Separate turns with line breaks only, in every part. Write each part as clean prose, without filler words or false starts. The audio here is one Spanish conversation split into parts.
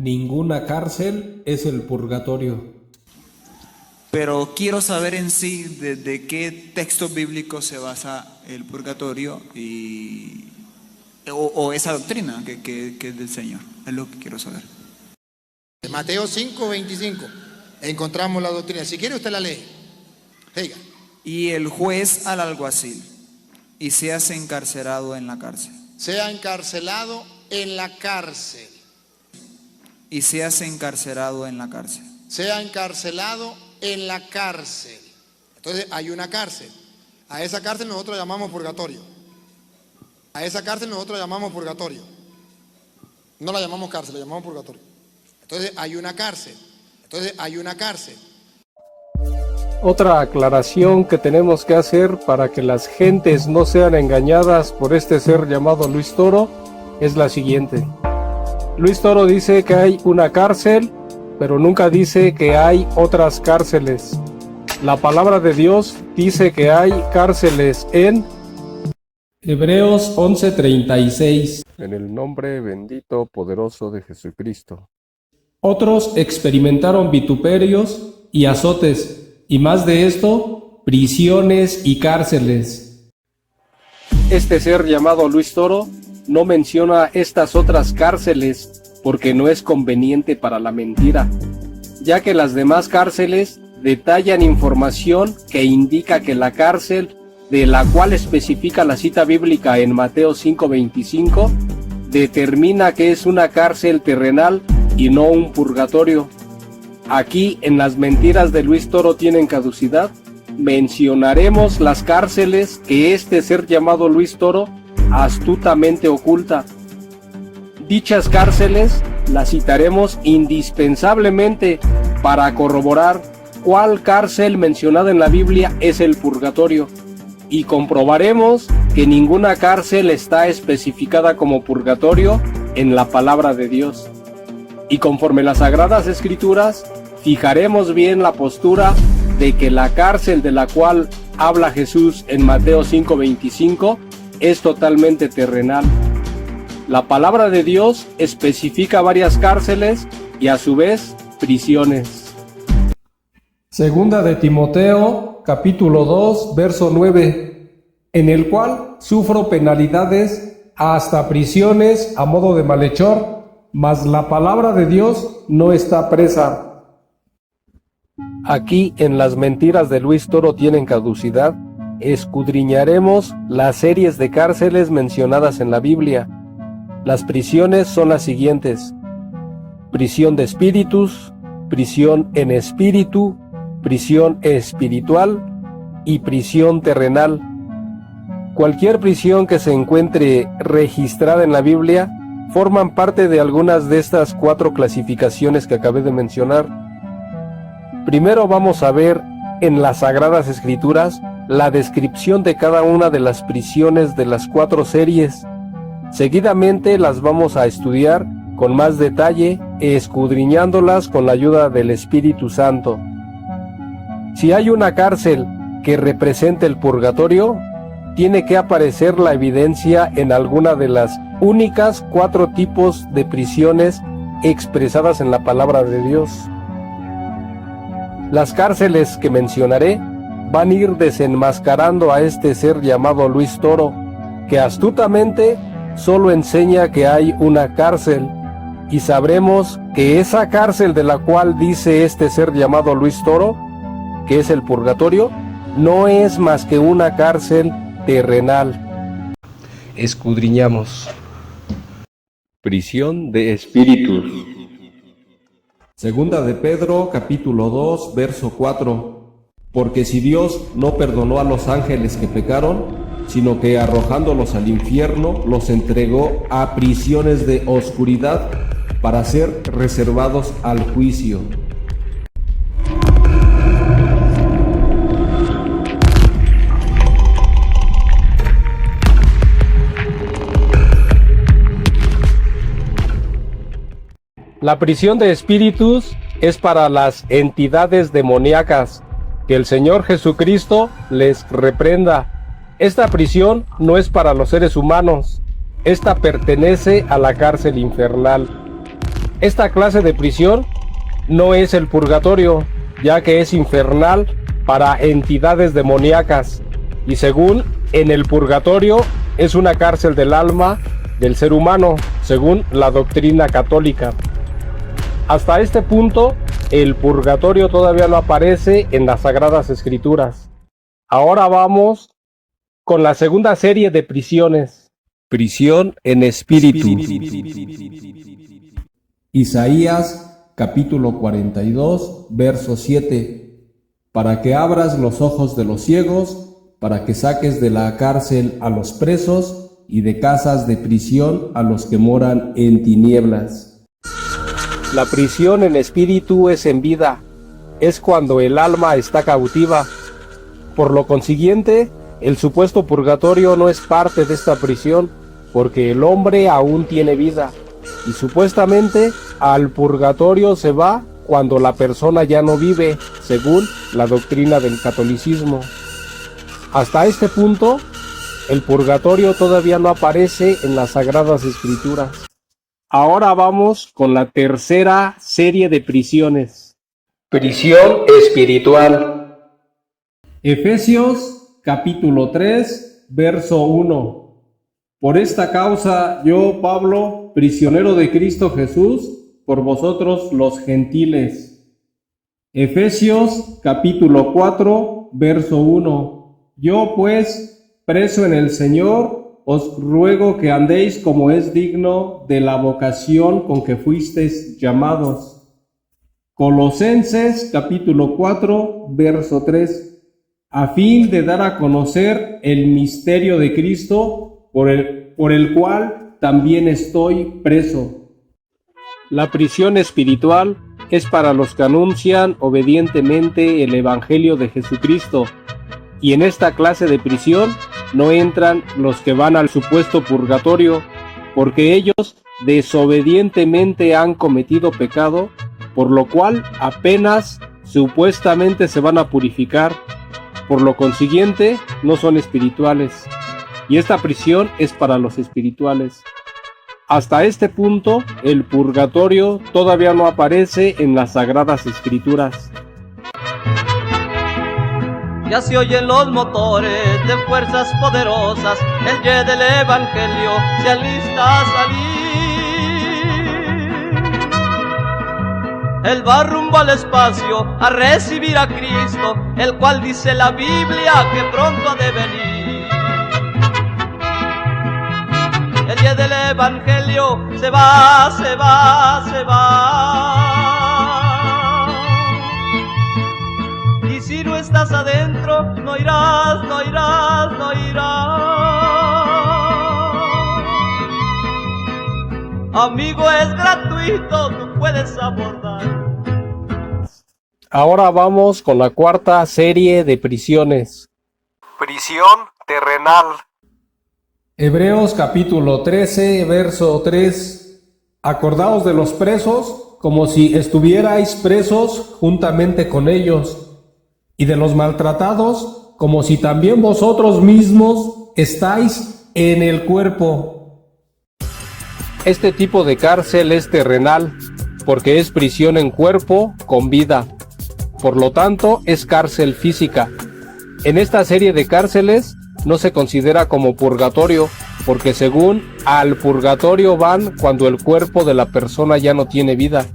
Ninguna cárcel es el purgatorio.
Pero quiero saber en sí de qué texto bíblico se basa el purgatorio o esa doctrina que es del Señor. Es lo que quiero saber.
Mateo 5:25. Encontramos la doctrina. Si quiere usted la lee. Diga.
Y el juez al alguacil, y seas encarcelado en la cárcel.
Sea encarcelado en la cárcel.
Y seas encarcelado en la cárcel.
Sea encarcelado en la cárcel. Entonces hay una cárcel. A esa cárcel nosotros llamamos purgatorio. A esa cárcel nosotros llamamos purgatorio. No la llamamos cárcel, la llamamos purgatorio. Entonces hay una cárcel. Entonces hay una cárcel.
Otra aclaración que tenemos que hacer para que las gentes no sean engañadas por este ser llamado Luis Toro es la siguiente. Luis Toro dice que hay una cárcel, pero nunca dice que hay otras cárceles. La palabra de Dios dice que hay cárceles en
Hebreos 11:36.
En el nombre bendito, poderoso de Jesucristo.
Otros experimentaron vituperios y azotes, y más de esto, prisiones y cárceles.
Este ser llamado Luis Toro no menciona estas otras cárceles porque no es conveniente para la mentira, ya que las demás cárceles detallan información que indica que la cárcel de la cual especifica la cita bíblica en Mateo 5:25 determina que es una cárcel terrenal y no un purgatorio. Aquí en las mentiras de Luis Toro tienen caducidad. Mencionaremos las cárceles que este ser llamado Luis Toro astutamente oculta. Dichas cárceles las citaremos indispensablemente para corroborar cuál cárcel mencionada en la Biblia es el purgatorio, y comprobaremos que ninguna cárcel está especificada como purgatorio en la palabra de Dios. Y conforme las Sagradas Escrituras, fijaremos bien la postura de que la cárcel de la cual habla Jesús en Mateo 5:25 es totalmente terrenal. La palabra de Dios especifica varias cárceles y a su vez prisiones.
Segunda de Timoteo, capítulo 2, verso 9, en el cual sufro penalidades hasta prisiones a modo de malhechor, mas la palabra de Dios no está presa.
Aquí en las mentiras de Luis Toro tienen caducidad. Escudriñaremos las series de cárceles mencionadas en la Biblia. Las prisiones son las siguientes: prisión de espíritus, prisión en espíritu, prisión espiritual y prisión terrenal. Cualquier prisión que se encuentre registrada en la Biblia forman parte de algunas de estas 4 clasificaciones que acabé de mencionar. Primero vamos a ver en las Sagradas Escrituras la descripción de cada una de las prisiones de las 4 series. Seguidamente las vamos a estudiar con más detalle, escudriñándolas con la ayuda del Espíritu Santo. Si hay una cárcel que represente el purgatorio, tiene que aparecer la evidencia en alguna de las únicas 4 tipos de prisiones expresadas en la palabra de Dios. Las cárceles que mencionaré van a ir desenmascarando a este ser llamado Luis Toro, que astutamente solo enseña que hay una cárcel, y sabremos que esa cárcel de la cual dice este ser llamado Luis Toro, que es el purgatorio, no es más que una cárcel terrenal. Escudriñamos. Prisión de espíritus.
Segunda de Pedro, capítulo 2, verso 4. Porque si Dios no perdonó a los ángeles que pecaron, sino que arrojándolos al infierno, los entregó a prisiones de oscuridad para ser reservados al juicio.
La prisión de espíritus es para las entidades demoníacas. Que el Señor Jesucristo les reprenda. Esta prisión no es para los seres humanos. Esta pertenece a la cárcel infernal. Esta clase de prisión no es el purgatorio, ya que es infernal para entidades demoníacas, y según en el purgatorio es una cárcel del alma del ser humano, según la doctrina católica. Hasta este punto, el purgatorio todavía no aparece en las Sagradas Escrituras. Ahora vamos con la segunda serie de prisiones.
Prisión en espíritu. Isaías capítulo 42, verso 7. Para que abras los ojos de los ciegos, para que saques de la cárcel a los presos y de casas de prisión a los que moran en tinieblas.
La prisión en espíritu es en vida, es cuando el alma está cautiva. Por lo consiguiente, el supuesto purgatorio no es parte de esta prisión, porque el hombre aún tiene vida, y supuestamente al purgatorio se va cuando la persona ya no vive, según la doctrina del catolicismo. Hasta este punto, el purgatorio todavía no aparece en las Sagradas Escrituras. Ahora vamos con la tercera serie de prisiones. Prisión espiritual.
Efesios capítulo 3, verso 1. Por esta causa yo, Pablo, prisionero de Cristo Jesús, por vosotros los gentiles. Efesios capítulo 4, verso 1. Yo pues, preso en el Señor, os ruego que andéis como es digno de la vocación con que fuisteis llamados. Colosenses capítulo 4, verso 3. A fin de dar a conocer el misterio de Cristo, por el cual también estoy preso.
La prisión espiritual es para los que anuncian obedientemente el Evangelio de Jesucristo, y en esta clase de prisión no entran los que van al supuesto purgatorio, porque ellos desobedientemente han cometido pecado, por lo cual apenas supuestamente se van a purificar. Por lo consiguiente, no son espirituales, y esta prisión es para los espirituales. Hasta este punto, el purgatorio todavía no aparece en las Sagradas Escrituras.
Ya se oyen los motores de fuerzas poderosas, el ye del Evangelio se alista a salir. Él va rumbo al espacio a recibir a Cristo, el cual dice la Biblia que pronto ha de venir. El ye del Evangelio se va, se va, se va. Y si no estás adentro, no irás, no irás, no irás. Amigo, es gratuito, tú puedes abordar.
Ahora vamos con la cuarta serie de prisiones. Prisión terrenal.
Hebreos capítulo 13, verso 3. Acordaos de los presos, como si estuvierais presos juntamente con ellos, y de los maltratados, como si también vosotros mismos estáis en el cuerpo.
Este tipo de cárcel es terrenal, porque es prisión en cuerpo con vida. Por lo tanto, es cárcel física. En esta serie de cárceles no se considera como purgatorio, porque según al purgatorio van cuando el cuerpo de la persona ya no tiene vida.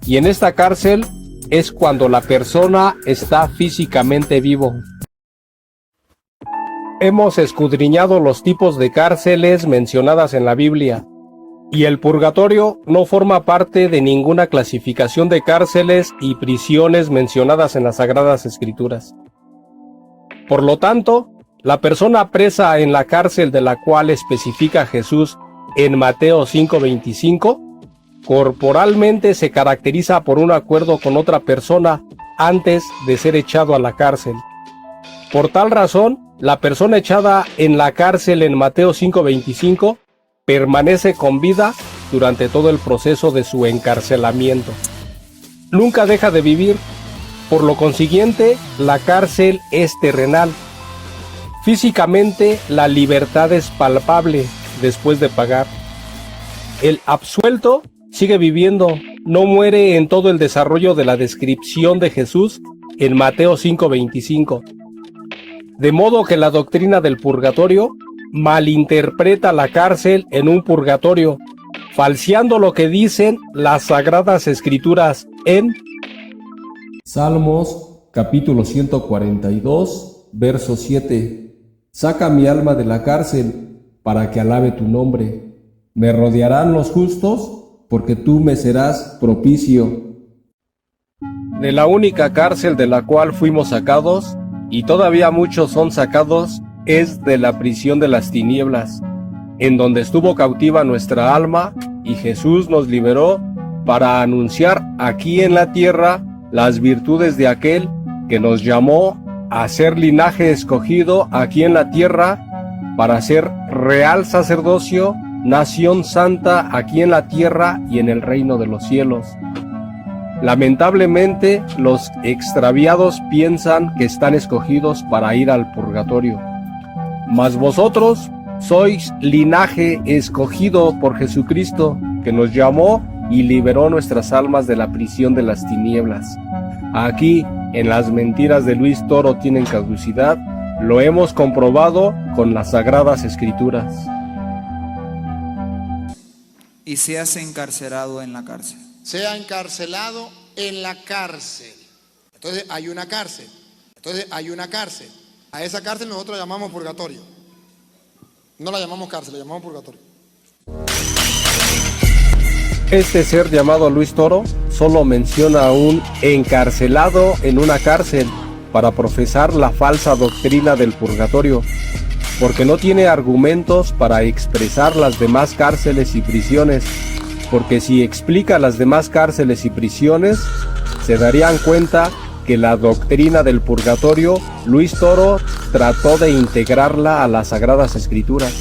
Y en esta cárcel es cuando la persona está físicamente vivo. Hemos escudriñado los tipos de cárceles mencionadas en la Biblia, y el purgatorio no forma parte de ninguna clasificación de cárceles y prisiones mencionadas en las Sagradas Escrituras. Por lo tanto, la persona presa en la cárcel de la cual especifica Jesús en Mateo 5:25, corporalmente se caracteriza por un acuerdo con otra persona antes de ser echado a la cárcel. Por tal razón, la persona echada en la cárcel en Mateo 5:25 permanece con vida durante todo el proceso de su encarcelamiento. Nunca deja de vivir, por lo consiguiente, la cárcel es terrenal. Físicamente, la libertad es palpable después de pagar. El absuelto sigue viviendo, no muere en todo el desarrollo de la descripción de Jesús en Mateo 5:25. De modo que la doctrina del purgatorio malinterpreta la cárcel en un purgatorio, falseando lo que dicen las Sagradas Escrituras en
Salmos capítulo 142, verso 7. Saca mi alma de la cárcel, para que alabe tu nombre. Me rodearán los justos, porque tú me serás propicio.
de la única cárcel de la cual fuimos sacados, y todavía muchos son sacados, es de la prisión de las tinieblas, en donde estuvo cautiva nuestra alma, y Jesús nos liberó para anunciar aquí en la tierra las virtudes de aquel que nos llamó a ser linaje escogido aquí en la tierra, para ser real sacerdocio, nación santa aquí en la tierra y en el reino de los cielos. Lamentablemente, los extraviados piensan que están escogidos para ir al purgatorio. Mas vosotros sois linaje escogido por Jesucristo, que nos llamó y liberó nuestras almas de la prisión de las tinieblas. Aquí, en las mentiras de Luis Toro tienen caducidad, lo hemos comprobado con las Sagradas Escrituras.
Y seas encarcelado en la cárcel.
Sea encarcelado en la cárcel. Entonces hay una cárcel. A esa cárcel nosotros la llamamos purgatorio. No la llamamos cárcel, la llamamos purgatorio.
Este ser llamado Luis Toro solo menciona a un encarcelado en una cárcel para profesar la falsa doctrina del purgatorio, porque no tiene argumentos para expresar las demás cárceles y prisiones, porque si explica las demás cárceles y prisiones, se darían cuenta que la doctrina del purgatorio, Luis Toro trató de integrarla a las Sagradas Escrituras,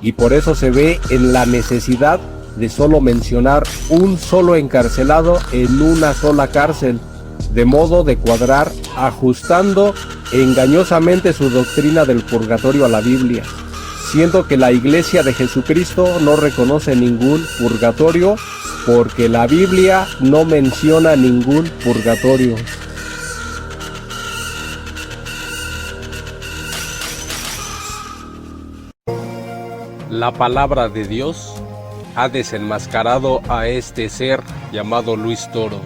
y por eso se ve en la necesidad de solo mencionar un solo encarcelado en una sola cárcel, de modo de cuadrar, ajustando engañosamente su doctrina del purgatorio a la Biblia, siendo que la Iglesia de Jesucristo no reconoce ningún purgatorio, porque la Biblia no menciona ningún purgatorio. La palabra de Dios ha desenmascarado a este ser llamado Luis Toro.